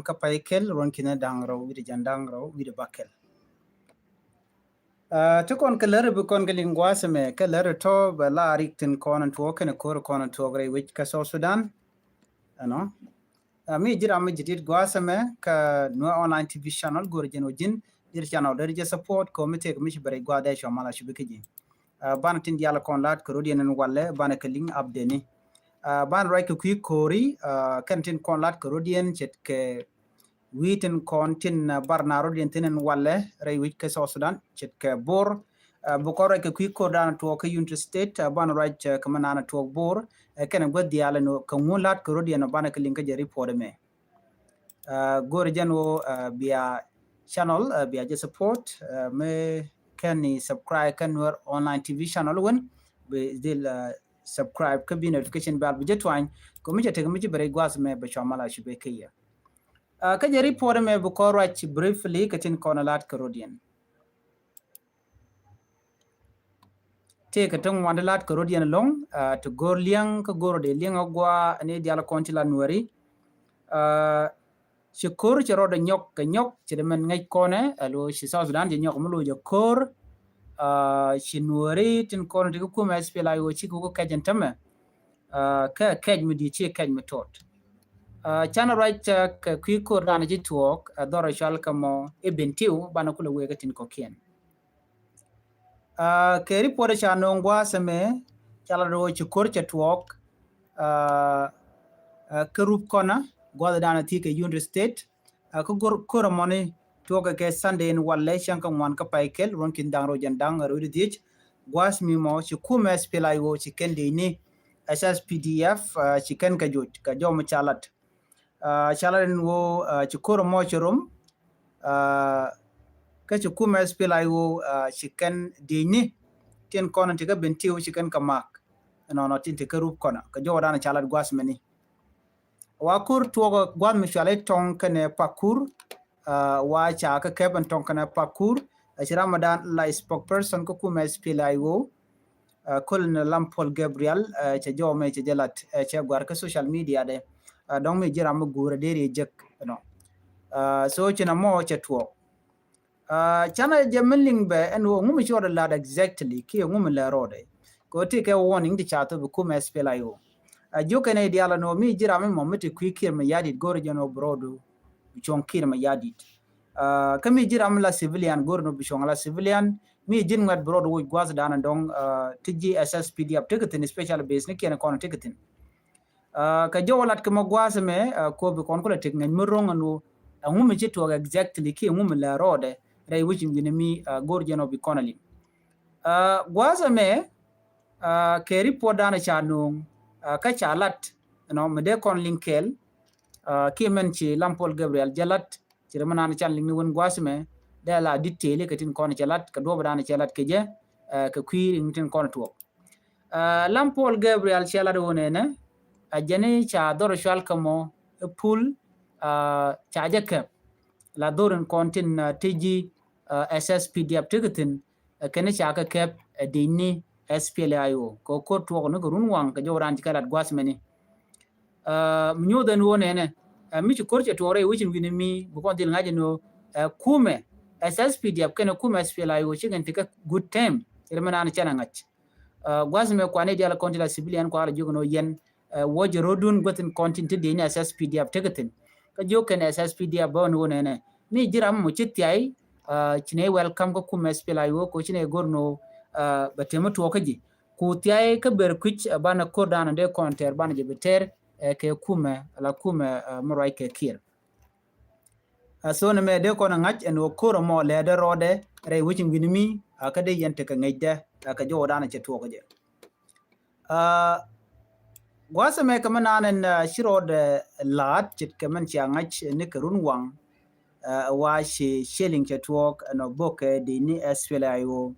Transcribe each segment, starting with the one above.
ka paikel ron kina dangro wiri jandangro wiri bakel to kon ka lere bu kon galin gwasame ka lere to ba la riktin konan to kana kor konan to gre wich ka so Sudan ano mi jira mi jidit gwasame ka no online TV channel gorjen ojin dir channel der je support committee mi bare gwada sho mala shibikiji ban tin diala kon lat ko rodien walle ban ka link update ban right ko kori kan tin kon lat ko rodien chet ke witin kon tin barna rodien tin walle ray wich ke so Sudan chet ke bor bu ko right ko ko dan to ko United State ban right ka manana to bor kan god diala no ko ngulat ko rodien ban ka link je report me gorjen wo biya channel biya je support me kan ni subscribe kan war online TV channel won be dil subscribe ka bi notification bell bi jetwan ko mi jete mi bare gwas me be chamala shi be kaya ka je report me bu ko rach briefly ka tin konalat karodian te ka tong wandalat karodian long to gor liang ka gor de liang agwa ne diala kontila nuari syukur cero da nyok ke nyok cede men ngai kone alo si South Sudan je nyok mulu je kor nuari tin kono de ku ma spela yo chi ku ka jentame ka kaj mi di chi kaj mi tot chana right ka ku ko ran ji tuok doro shal kamo e bentiu bana kula wega tin ko kien ke report cha nongwa seme chala ro chi kor cha tuok kerup kona gwada dana tike United State ko gor money toga ke Sunday in walle shanka wan ka paikel ron kin dangro jandang ro dich gwas mi mo ci kuma spela yo ci kende ni SSPDF ci ken ka jot ka jom chalat chalaren wo ci kor mo ci rom ka ci kuma spela yo ci ken de ni ten kono tiga bentiw ci ken ka mak no tin te kerup kona ka jodana chalat gwas meni wakur tuogo gwan mi shale tong kane pakur wa cha ka keben tong kane pakur Ramadan la spokesperson ko kuma SPLIO Colonel Lampol Gabriel cha jome cha jalat cha gwar ka social media de dong mi jira mo gura deri jek no so china mo cha tuo chana jemeling be en wo ngumi chora la exactly ki ngumi la rode ko ti ke warning di cha to kuma SPLIO joke ne diala no mi jira mi mo meti kwikir ma yadit gor jono brodo chon kir ma yadit kami jira mi la civilian gor no bichon la civilian mi jin ngat brodo wo gwaz dana dong tiji SSPD up ticketing special base ne kena kon ticketing ka jowalat ka magwas me ko bi kon ko tek ngen mi ronga no ngumi ci to exactly ki ngumi la rode ray wuci ngini mi gor jono bi konali gwaza me ke report dana cha no ka chalat no mede kon linkel ki men ci Lampol Gabriel jalat ci remana chan lingni won gwasme da la detail ka tin kon chalat ka do bana chalat ke je ka kwiri tin kon to Lampol Gabriel chalat wonene ajene cha doro shal kamo pool cha jaka la dorin kontin tiji SSPD aptigatin kene cha ka kep dini SPLIO ko ko to no runwang ka joran kalat gwasmeni mnyodan wonene mi ci korche tore wichin gini mi bu kon dil ngaje no kume SSPD kene kume SPLIO chigen tika good time remana na chana ngach gwasme ko ne diala kontila civilian ko ala jogono yen woje rodun gotin kontinti dini SSPD aptigatin ka joken SSPD bon wonene mi jiram mo chitiai chine welcome ko kume SPLIO ko chine gorno batema to kaji ku tiai ka ber kuch bana kordana de konter bana je beter ke kume la kume morai ke kir so ne me de ko na ngach en ko mo le de rode re wichim ginimi ka de yente ka ngejde ka jo dana che to kaje gwasa me ka mananen shirode lat chit ke man cha ngach ne karun wang wa sheling che to no boke de ni SPLIO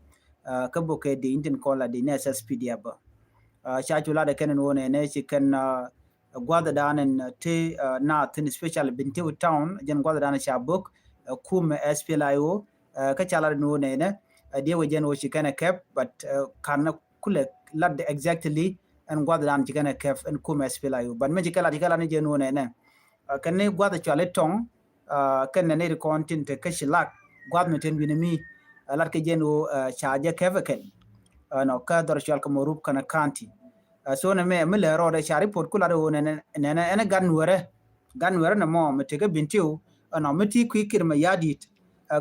ka boke de intin kola de SSPD aba cha chula de kenen wone ne chi ken gwada danen te na tin special bintiu town jen gwada danen cha bok kum SPLIO ka chala no ne de we jen wo chi ken cap but kan kule lad exactly and gwada danen chi ken cap and kum SPLIO but me chi kala ne jen wone ne kan ne gwada chale tong kan ne de kontin te kashilak gwad meten winimi lar ke jeno chaje kevaken no ka dor chal ko morup kana kanti so na me le ro de chari pot kula do ne ene ganwere na mo metege bintiu no meti kwikir ma yadit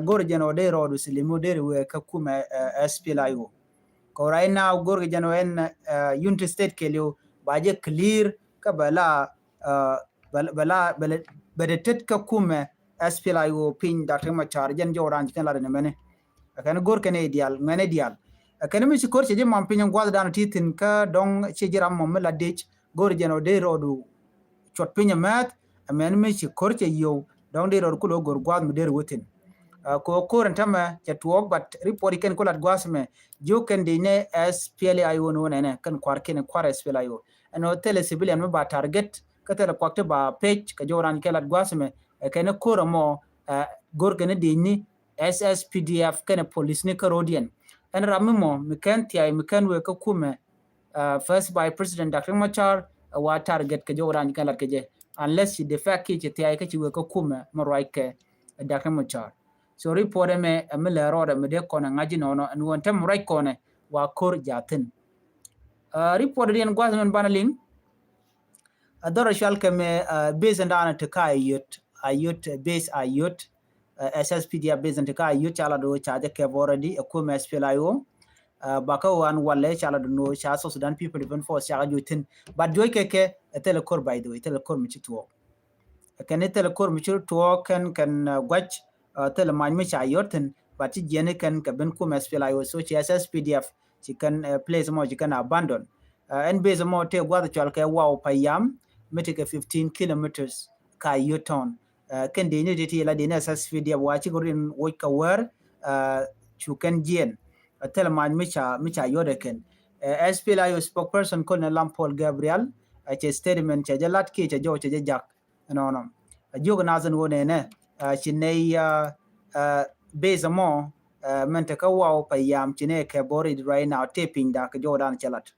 gor jeno de ro do silimu de we ka kuma SPLIO ko right now gor jeno en Unity State kelio baje clear ka bala bala bedetet ka kuma SPLIO pin Dr. Machar jen joran kan la ne mene kan gor kan ideal mene ideal kan mi sikor che mam pin gwada dan titin ka dong che jiram mo la dech gor jeno de rodu chot pin mat amen mi sikor che yo dong de rodu kulo gor gwad mu de wotin ko koran tama che tuok but report ken kulat gwasme jo ken de ne SPLIO no ne kan kwar ken kwar SPLIO ano tele civilian me ba target ka tele kwakte ba page ka joran kelat gwasme ken kora mo gor ken de ni SSPDF ken police ne karodian en ramimo mikan tiay mikan we ka kume first by president Dr. Machar wa target ka joran kelat ke je unless the fact ke tiay ka ci we ka kume mo right ke Dr. Machar so report me le rode me de kona ngaji nono and won tem right kone wa kor jatin report den gwazmen banaling adoro shal ke me base ndana te ayut base ayut SSPDF base ndana te ayut chala do chaje ke already ko me SPLIO baka wan walle chala do no cha so Sudan people even force cha jutin but joy ke telekor by the way telekor mi chitwo kan telekor mi chitwo kan gwach tele man mi cha yoten but jene kan ka ben ko SPLIO so chi SSPDF chi kan place mo chi kan abandon en base mo te gwa chal ke wow payam metike 15 kilometers ka yoton kan de ne de la de SSPDF wa chi gorin wo ka wer chu kan jen tele man mi cha yode ken SPLIO spokesperson Colonel Lampol Gabriel che statement che jalat ke che jo che jak no jogo nazan wone ne chinei base mo mente ka wow payam chine ke bori right now taping da ka jodan chalat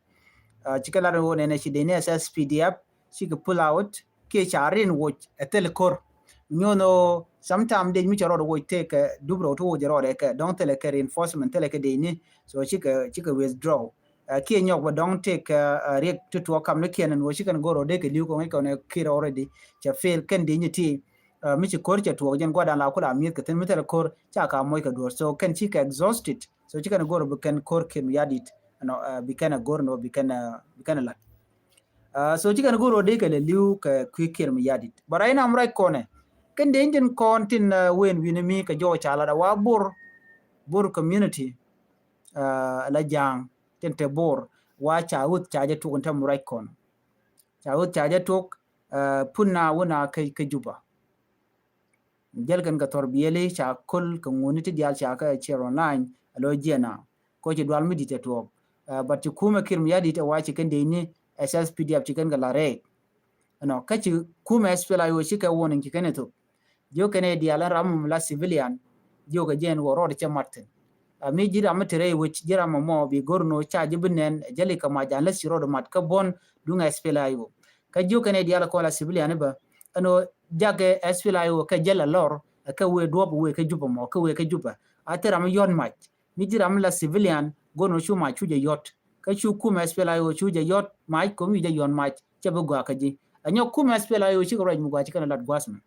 chikala wone ne chidene SSPDF she could pull out ke charin watch a telekor nyono sometime de mi charo wo take dubro to jero de don't tele ke reinforcement tele ke de ni so chika withdraw ke nyok ba don't take react to kam ne ken wo chikan goro de ke liu ko ne kira already cha fail ken de ni ti mi chi kor cha to jen gwada la kula mi ke ten mi tele kor cha ka moy ka dor so ken chika exhausted so chikan goro be ken kor ken yadit no be ken goro no be ken la so chikan goro de ke le liu ka quicker mi yadit but I am right kone ken de engine kontin wen winimi ka jo chala da wa bur community la jang tente bor wa chaut chaje tukun tam right kon chaut chaje tuk punna wona kai juba jel kan ka torbiyele cha kol ka nguniti dial cha ka che online lo jena ko ci dwal mi dite to but kuma kirm yadi te wa ci kan de ni SSPDF ci kan ga lare no ka ci kuma SPLIO ci ka wonin ki kaneto jo kane dial ram la civilian jo ga jen woro de martin mi jira matere which jira mo bi gorno cha jibnen jeli ka ma jan la siro do mat ka bon dunga SPLIO ka jo kane dial ko la civilian ba ano jage SPLIO ka jela lor ka we do we ka juba mo ka we ka juba atera mi yon mat mi jira la civilian gono chu ma chuje yot ka chu kuma SPLIO chuje yot mai ko mi je yon mat che bu gwa ka ji anyo kuma SPLIO chi ko raj mu gwa chi kana lat gwasma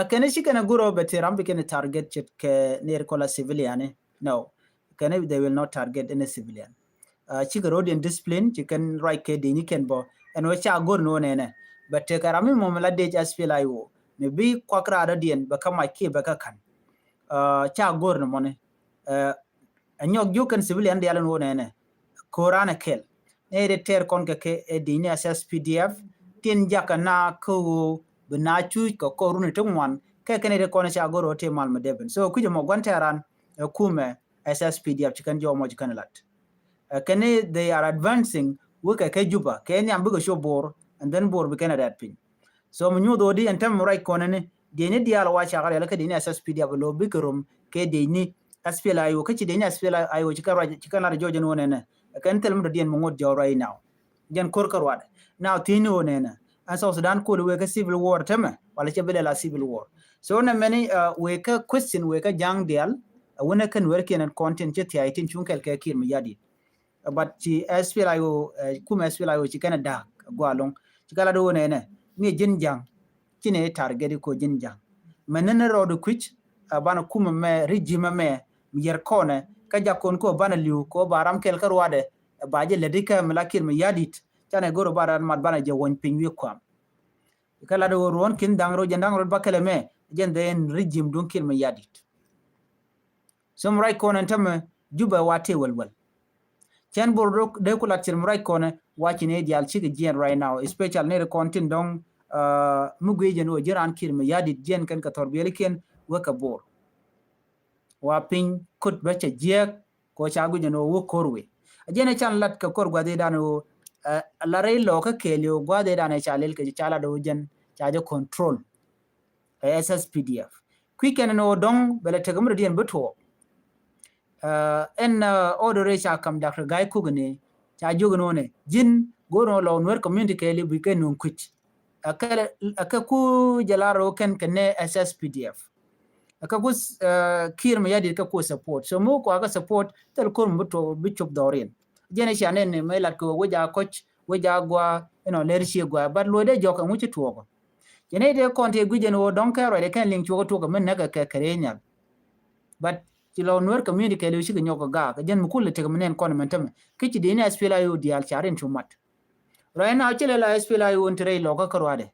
kene shi kana guro betiram be kene target chit ke near kola civilian no kene they will not target any civilian chi Rhodian discipline chi kan right ke dini ken bo and we cha gor no ne but te karami mo mala de SPLIO me bi kwakra da dien ba kama ke ba kan cha gor no mone anyok ju kan civilian de alan wona ne korana kel ne de ter kon ke dini SSPDF tin jakana ko bina chu ko koruni tungwan ke kene de kona cha goro te mal madeben so kuje mo gwantaran kume SSPDF chikan jo mo chikan lat kene they are advancing wuka ke juba ke nyam bugo show bor and then bor be kene that pin so mo nyodo di entem right kona ne de ne diala wa cha gale ke de ne SSPDF lo bikurum ke de ni SPLIO ke chi de ne SPLIO chikan la jojo no ne kan tel mo de mo ngod jo right now jen kor karwade now tini one ne and South Sudan could we a civil war tema wala cha bela civil war so na many we ka question we ka jang dial wona kan work in content che ti itin chunkel ka kir mi yadi but ci SPLIO kuma SPLIO ci kana da gwalong ci kala do ne ni jin jang ci ne target ko jin jang menene rodo kwich bana kuma me regime me yer kone ka jakon ko bana liu ko baram kel karwade baje ledika malakir mi yadit tane goro baran mat bana je won pinwi kwam kala do ron kin dangro jandangro bakale me den regime dun kir mi yadit som right kone tame juba wate walwal chen bor de kula tir right kone watching dial chige gen right now especially ne content dong mugwe jeno jiran kir mi yadit gen kan ka torbele ken waka bor wa pin kut bacha jiek ko chagu jeno wo korwe ajene chan lat ka kor gwade dano la rey lo ka kelio gwade dano chalel ke chala do jen chajo control SSPDF quicken no dong bele tegamre dien beto en order cha kam Dr. Guy Kugane cha jogono ne jin gono lo nwer community keli bi ken nun kwich aka ku jalaro ken kene SSPDF aka ku kir me yadi ka ku support so mo ko aka support tel ko mbuto bichop dorin jene chane ne me lat ko woja coach woja gwa leadership gwa but lo de joka muchi tuoko jene de konte gujen wo don karo de kan link chuko tuoko men naga ka karenya but tilo nwer community kele shi nyoko ga jen mukule te menen kon mentem kichi de ne SPLIO dial charen chumat right now chile la SPLIO entre lo ka karwade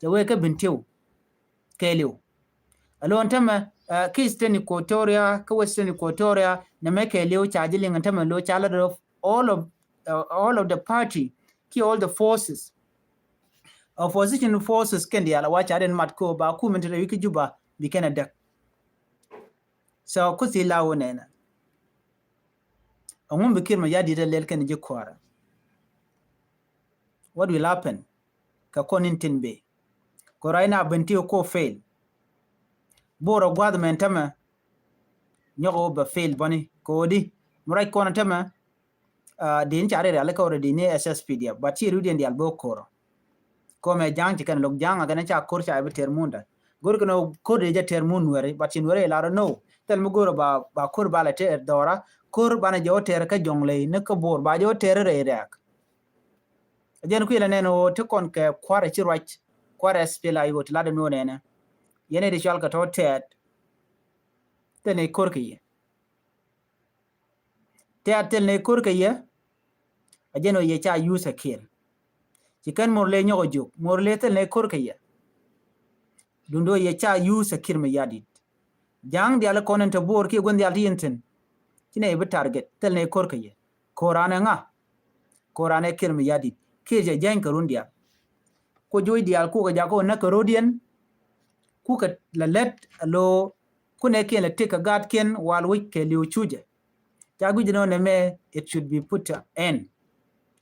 je we ka bintiu kelio alon tama Eastern Equatoria ka Western Equatoria na make leo charging and tama lo chala of all of the party ki all the forces opposition forces kendi ala wacha den matko ba ku mentre wiki juba bi Canada so kusi lawo nena ngum bikir ma yadi lel ken je kwara what will happen ka konin tinbe ko raina bentio ko fail boro gwad men tama nyogo ba fail bani ko di murai kona tama din chare ala ko di ne SSPDF but chi rudi ndi albo koro ko me jang ti kan lok jang aga na cha kor cha be termunda gor kono ko de ja termun were but in were la no tel mu goro ba kor bala te dora kor bana jo ter ka jongle ne ko bor ba jo ter re rak jen ku ile neno te kon ke kware chi rach kware SPLIO ti lada no nene yene de chal ka to tet tene kor ke tel ne kor ke ye ajeno ye cha use kill chikan morle nyogo juk morle tel ne kor ke ye dundo ye cha use kir me yadit jang dial konen to bor ki gondi alti yenten kine be target tel ne kor ke ye korane nga korane kir me yadit ke je jang karundia ko joy dial ko ga jako na karodian ku ka lalet lo kune ken le take a guard ken wal week ke liu chuje jagu jino ne me it should be put end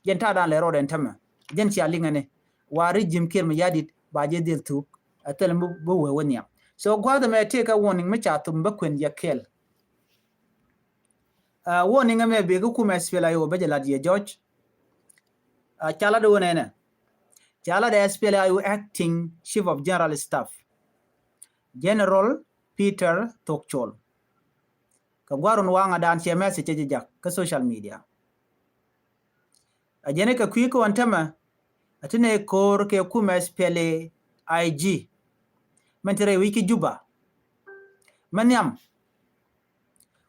jen ta dan le roden tama jen ci alingane wari jim kir me yadit ba je dil tu atel bu we wonya so gwada me take a warning me cha tum ba kwen ya kel warning me be ku me SPLIO be jala die George chala do ne chala de SPLIO acting chief of general staff General Peter Tokchol ka gwaron wanga dan che message je jak ka social media ajene ka kwiko antama atine kor ke kuma SPLA IG mentere wiki juba manyam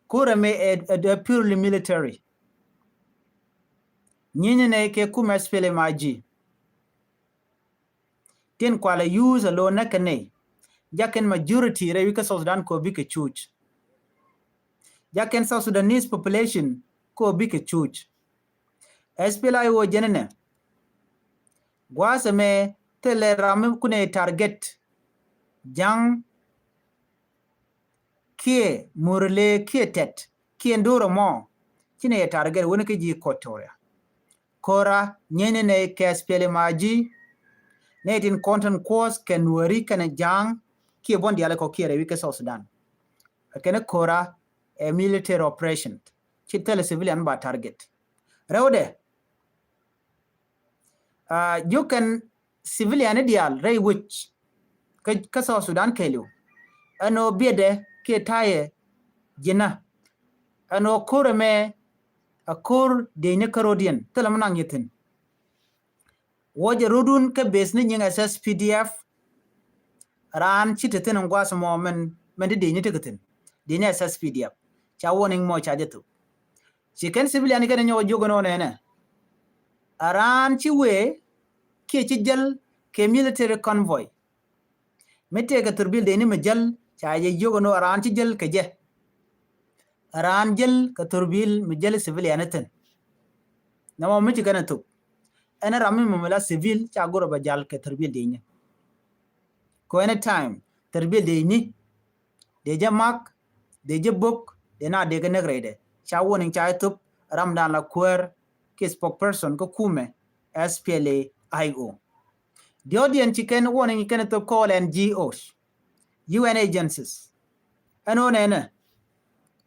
kore me a purely military nyinyi ne ke kuma SPLA IG tin kwala use alone nakane jaken majority re wika South Sudan ko bike chuch jaken South Sudanese population ko bike chuch SPLIO jenene gwasa me teleram kune target jang kie murle kie tet kie ndoro mo kine target woni ke ji kotoria kora nyene ne ke SPLA maji netin content course ken wari kana jang kie bondi ala ko kie re wika South Sudan kene kora a military operation chitele civilian ba target rewde you can civilian dial ray which ka South Sudan kelu ano biede ke taye jina ano kurme akur de ne karodian telamnang yitin woje rudun ka base ni nyinga SSPDF ran chitetin ngwas mo men de ni tegatin de ne SSPDF cha warning mo cha jetu chicken civilian ga nyo jogo no ne aran chi we ke chi jal ke military convoy mete ga turbil de ni majal cha ye jogo no aran chi jal ke je aran jal ka turbil majal civilian ten namo miti kana to ana rami mamala civil cha goro ba jal ke turbil de ni ko anytime turbil de ni de je mak de je book de na de ga negrede cha warning cha tup ramdan la kwer ke spokesperson ko kume SPLA IO the audience chicken warning can to call NGOs UN agencies ano nene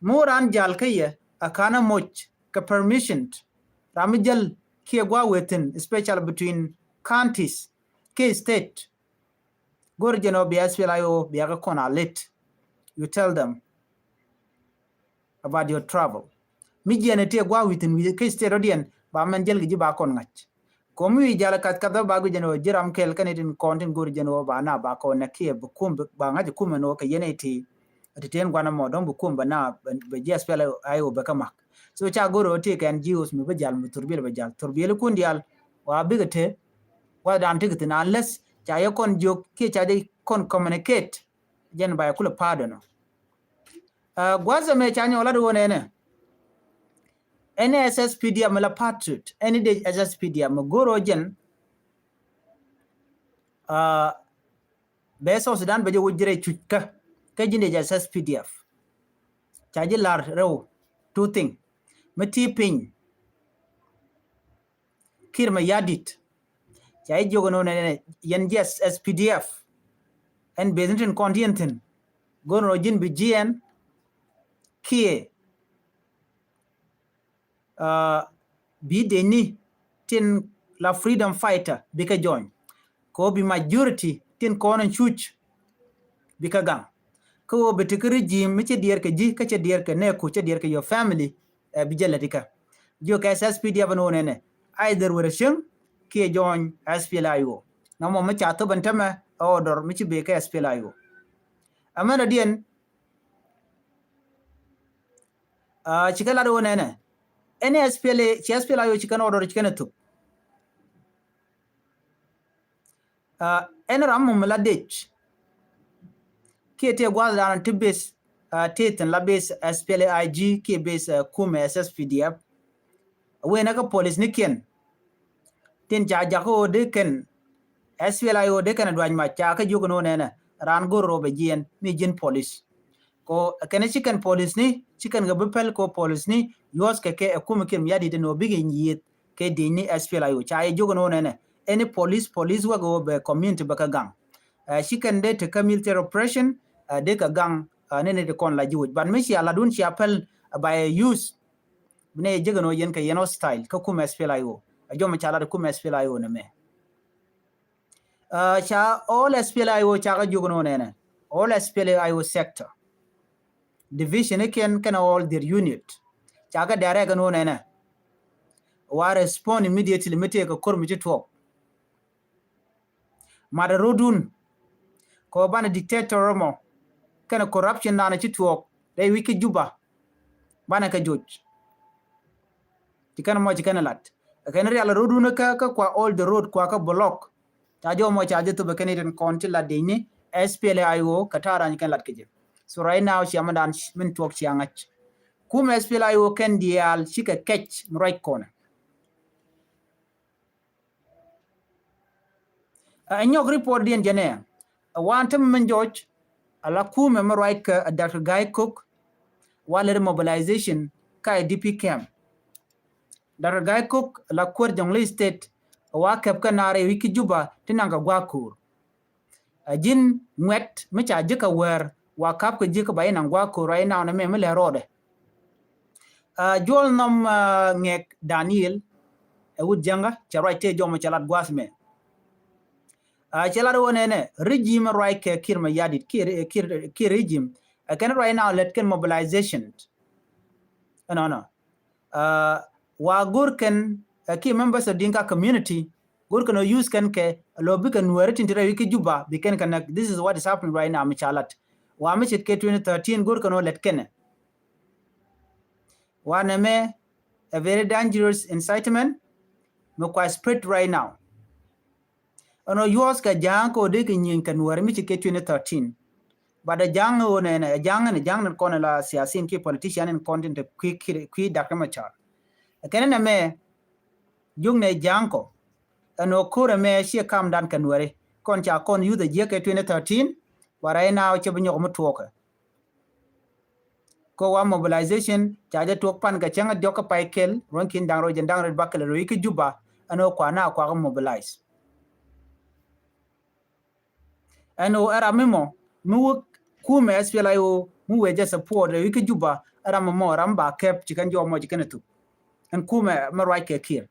moran jal kaye akana moch ka permission ramijal ke gwa wetin special between counties ke state gorjeno bi SPLA IO bi aga kona lit you tell them about your travel mijene te gwa wetin ke state audience ba man jel gi ba kon ngach komi jala kat kada bagu jeno jiram kel kanetin kontin gur jeno ba na ba ko na ke bukum ba ngaji kuma no ka yeneti atiten gwana mo don bukum ba na be JSPL ayo be kama so cha goro te kan jios mi be jal mi turbil be jal turbil kun dial wa bigate wa dam tigit na unless cha ye kon jok ke cha de kon communicate jen ba kula pardon gwaza me cha nyola do ne NSSPD amala patriot any day SSPD amagoro jen beso Sudan beje wujire chuka kajine SSPDF chaji lar rew two thing meti pin kirma yadit chai jogo no ne yen SPDF en bezintin kontinenten gono jin bi GN kie bi deni tin la freedom fighter bika join ko bi majority tin kono chuch bika gang ko betikri jim mi che dier ke ji ka che dier ke ne ku che dier ke your family bi jelatika jo ka SSPDF no ne either version ke join SPLIO na mo ma cha to bantama order mi che be ka SPLIO amana dien chikala do ne NSPLA SPLIO chikana order chikana to en ram mo la dech kete gwada an tibes teten la base SPLA IG ke base kume SSPDF we na ka police niken tin ja ko de ken SPLIO de ken dwan ma cha ka jugo no ne ran go robe jien mi jin police ko ken chicken police ni chicken ga bepel ko police ni yos ke kume kem yadi de no bigi yit ke dini SPLIO cha e jugo no ne any police wa go be community baka gang chicken de te military operation de ka gang ne de kon la jiwut ban mi shi ala dun shi apel by use ne jigano yen ka yeno style ka kuma SPLIO ajoma chala de kuma SPLIO ne me cha all SPLIO cha ga jugno ne all SPLIO sector division can all their unit cha ga dare ga no ne wa respond immediately mete ka kormi to Madarudun ko bana dictator mo kana corruption na chituok dai wiki juba bana ka joj tikana mo tikana lat kana real rodun ka kwa all the road kwa ka block ta jo mo chaje to be Canadian county la dini SPLIO katara ni kan lat keje so right now she amadan min tuok chiangach kuma SPLIO ken dial chika catch right corner anyok report dien jene wantem men George ala kume mo right ka Dr. Guy Cook wale mobilization ka DP camp Dr. Guy Cook la kwar Jonglei state wa kep ka nare wiki juba tinanga gwakur jin ngwet mecha jika wer wa kap ka jika bayina gwakur right now na me le rode jol nom ngek Daniel wud janga cha right te jomo chalat gwasme chala do ne regime right ke kir ma yadit kir regime can right now let can mobilization no wa gurken key members of Dinka community gurken no use kan ke lo bi kan nuere tintira wiki juba bi kan this is what is happening right now michalat wa mi chit ke 2013 gurken no let ken wa me a very dangerous incitement no quite spread right now ono yos ka jang ko de kin kan nuere mi chit ke 2013 but the jang ne kona la siasin ki politician and content qui dakamachar kenene me jung ne janko ano kore me she kam dan kanware kon cha kon yu the year 2013 warai now che binyo mo toka ko wa mobilization cha ja tok pan ga changa joka paikel ronkin dang ro jendang red bakal ro iki juba ano kwa na kwa mobilize ano era memo mu ku me SPLA yo mu we just support ro iki juba era mo ramba kep chikan jo mo chikan tu and ku me right ke kir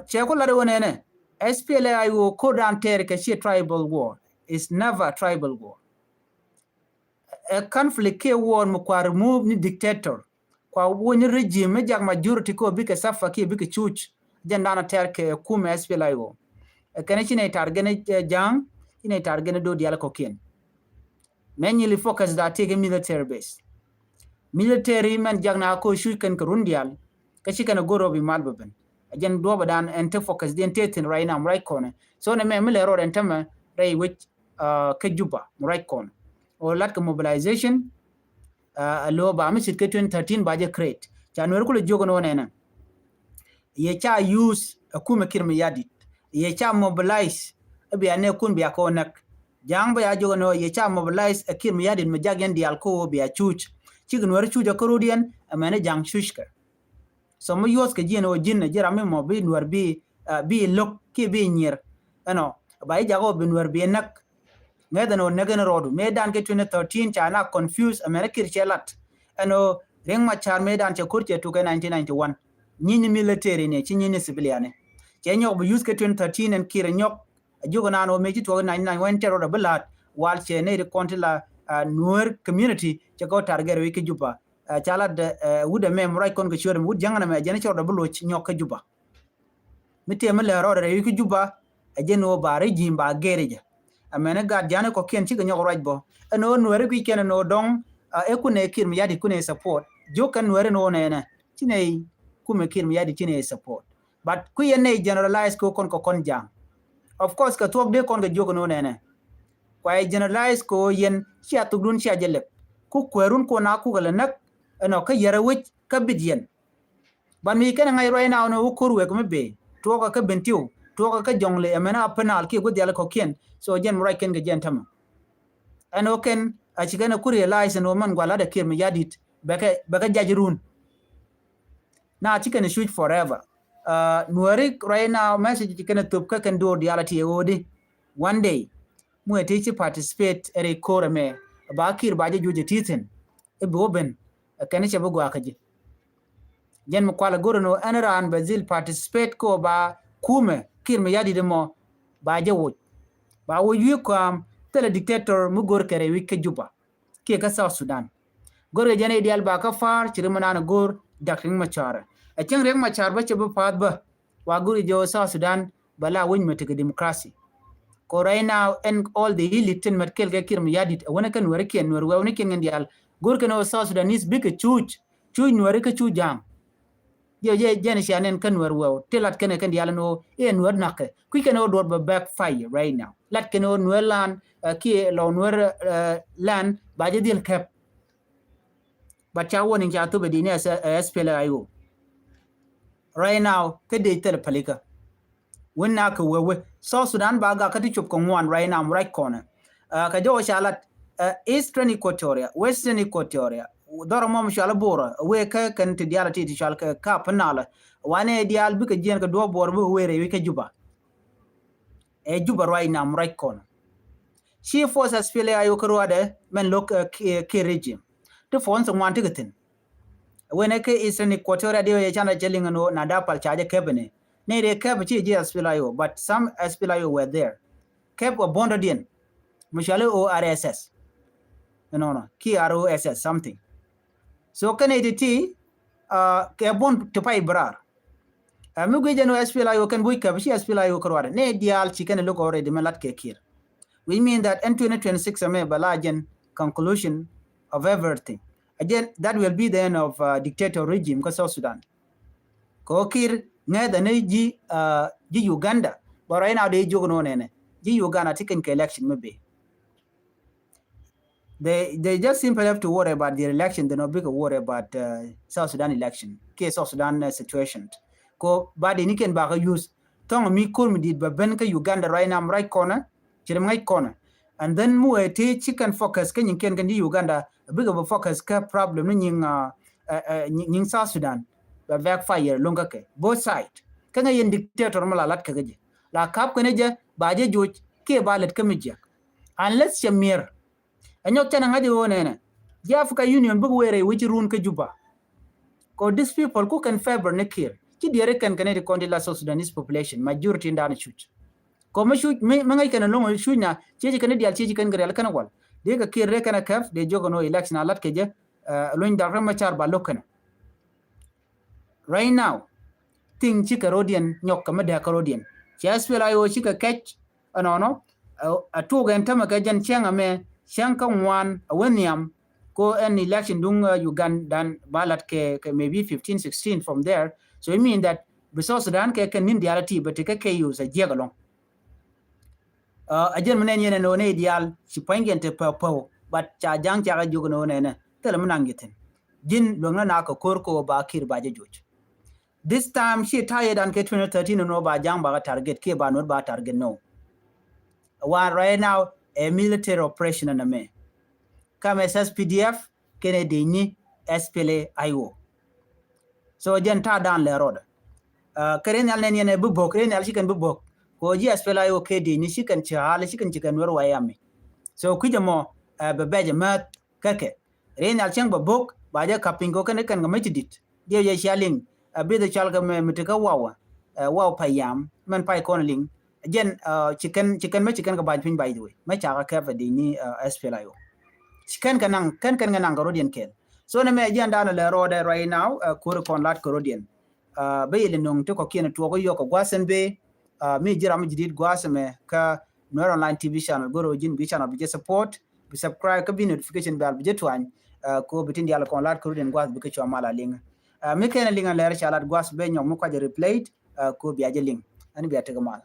cheko la wone ne SPLA yo ko dan ter ke tribal war is never tribal war a conflict ke war mo kwa remove ni dictator kwa woni regime jak majority ko bike safa ke bike chuch jandana ter ke kuma SPLA yo kene chine targene jang chine targene do dial ko ken mainly focus that take military base military man jagna ko shu kan rundial kashi kana goro bi malbaben ajen do badan ente focus den tetin right now right corner so na me mile ro entama ray which ke juba right corner or lat mobilization lo ba mi sit ke 2013 ba je create january ko jogo no nena ye cha use akuma kirmi yadit ye cha mobilize abi ane kun bi akonak jang ba ya jogo no ye cha mobilize kirmi yadit me jagen di alko bi a chuch chigun war chuja korodian amane jang shushka so mo yos ke jeno jinne jerame mo bi nwar bi lok ki bi nyer ano ba jago bi nwar bi nak ngedano negen rodu medan ke 2013 chana confused amerikir chelat ano ring machar medan che kurche to 1991 nyini military ne chinyini civilian chenyo bu use ke 2013 en kire nyok jogo nano meji to 1991 terror belat wal che ne kontila nuer community che go target wiki juba chala de wude mem right kon ke chore wud jangana me jene choro bulo nyok juba mite me le rore wiki juba ajeno bare jimba gereja amene gad jane ko ken chiga nyok right bo no nuer ki ken no dong ekune kir mi yadi kune support jokan nuer no ne chine kume kir mi yadi chine support but ku yene generalize ko kon jang of course ka tok de kon ga jogo no ne kwa generalize ko yen sia tugdun sia jele ku kwerun ko na ku gala nak no ka yara wich ka bidyen ban mi ken ngai right now no kurwe ko be to ka bentiu to ka jongle amena penal ki go dial ko ken so jen right ken ga jen tama ano ken a chigana ku realize no man gwala da kir mi yadit baka jajirun na chicken shoot forever nuari right now message chicken tup ka can do reality odi one day mu teach participate ere kore me ba kir ba je juje titen e boben kan che bugo akaje jen mu kwala goro no anran bazil participate ko ba kume kir mi yadi demo ba je wo ba wo yu kam tele dictator mu gor kere wike juba ke ka South Sudan gor jene ideal ba ka far chirimana na gor dakring machara a chen reng machar ba che bu pad ba wa gor jo South Sudan bala won mete democracy ko right now and all the elite met kel ke kir mi yadi wona kan wor ken wor woni ken ndial gor ken South Sudanese big chuch nuore ke chu jang je jene shanen kan wor wo telat ken ndial no en wor nakke ku ken do ba backfire right now lat ken no lan ki lo nor lan ba je dil kep ba cha woni ja to be dine SPLA ayo right now ke de tel palika wonna ka wewe South Sudan ba ga ka ti chup ko ngwan right now right corner ka jo shalat Eastern Equatoria Western Equatoria doro mom shala bora we ka kan ti diala ti shal ka panala wane dial bi ka jen ka do bor bo were we ka juba e juba right now right corner she force SPLA ayo ko wade men lok ke regime to fon so ngwan tigatin wene ke Eastern Equatoria de ye chana jelinga no na da pal chaje kebene ne de kep chi ji SPLIO, but some SPLIO were there. Kep wa bonded in. Mushale ORSS. No, ki ROSS something. So can it ke bond to pay brar. Mi gwe jano SPLIO kan bui kep chi SPLIO korwada. Ne dial chi kan look already malat ke kir. We mean that in 2026 ame balajan conclusion of everything. Again, that will be the end of dictator regime ko South Sudan. Ko kir ngeda ne ji Uganda, but right now they jogo no nene. Ji Uganda taking election maybe. They just simply have to worry about their election. They no big worry about South Sudan election. Ke South Sudan situation. Ko badi ni ken ba use tong mi kur mi did ba ben ka Uganda right now right corner, chirim right corner. And then mu te chicken focus ken ken kan Uganda a big of a focus ka problem ning South Sudan. Ba backfire longa ke both side. Kanga yen dictator mala lat ka gaje. La kap kene je ba je joj ke balet kamija. Unless Shamir anyok chana ngadi wonene the African Union bug were which run ka juba ko these people who can favor nekir ki dire kan kanedi kondi la South Sudanese population majority ndana shoot ko ma shoot me ngai kan longo shoot na cheji kanedi al cheji kan gare kan wal de ka kir kana kaf de jogo no election alat ke je loin da ma char ba lokana right now thing chika rodian nyok ka mada ka rodian chas wela yo chika catch anono a tu gan tama ka jan chenga me Shankan one William go an election dung Ugandan ballot ke maybe 15-16 from there. So it means that South Sudan ke can reality but take a use a jagalong. A German no ideal she pointing to purple but Chajang Chaga Jugono nene tell him nangitin. Jin Lunganaka Korko Bakir Baja Juj. This time she tired and get 2013 no ba jang ba target ke ba no ba target no. One right now a military operation na me kama SSPDF kene dini SPLA-IO so jen ta dan le roda karen al ne bu bok karen al shikan bu bok ko ji SPLA-IO ke dini shikan chaale shikan chikan wer wayame so kujamo be beje mat kake ren al chang bu bok ba ja kapingo kene kan ngamiti dit dia ya shaling be the chalga me mitika wawa waw payam man pay konaling again chicken ka ban pin by the way ma cha ka fa de ni SPLIO chicken kanang Rodian ken so na me again down le road right now ko kon lat ko Rodian be ile nong to ko kien to ko yo ko gwasen be me jira mi jidit gwaseme ka Noir Online TV channel go rojin bi channel bi support bi subscribe ka bi notification bell bi jetwan ko bitin dial kon lat ko Rodian gwas bi ko mala linga me ken linga le chalat gwas be nyom ko je replay ko bi aje ling ani bi atega mala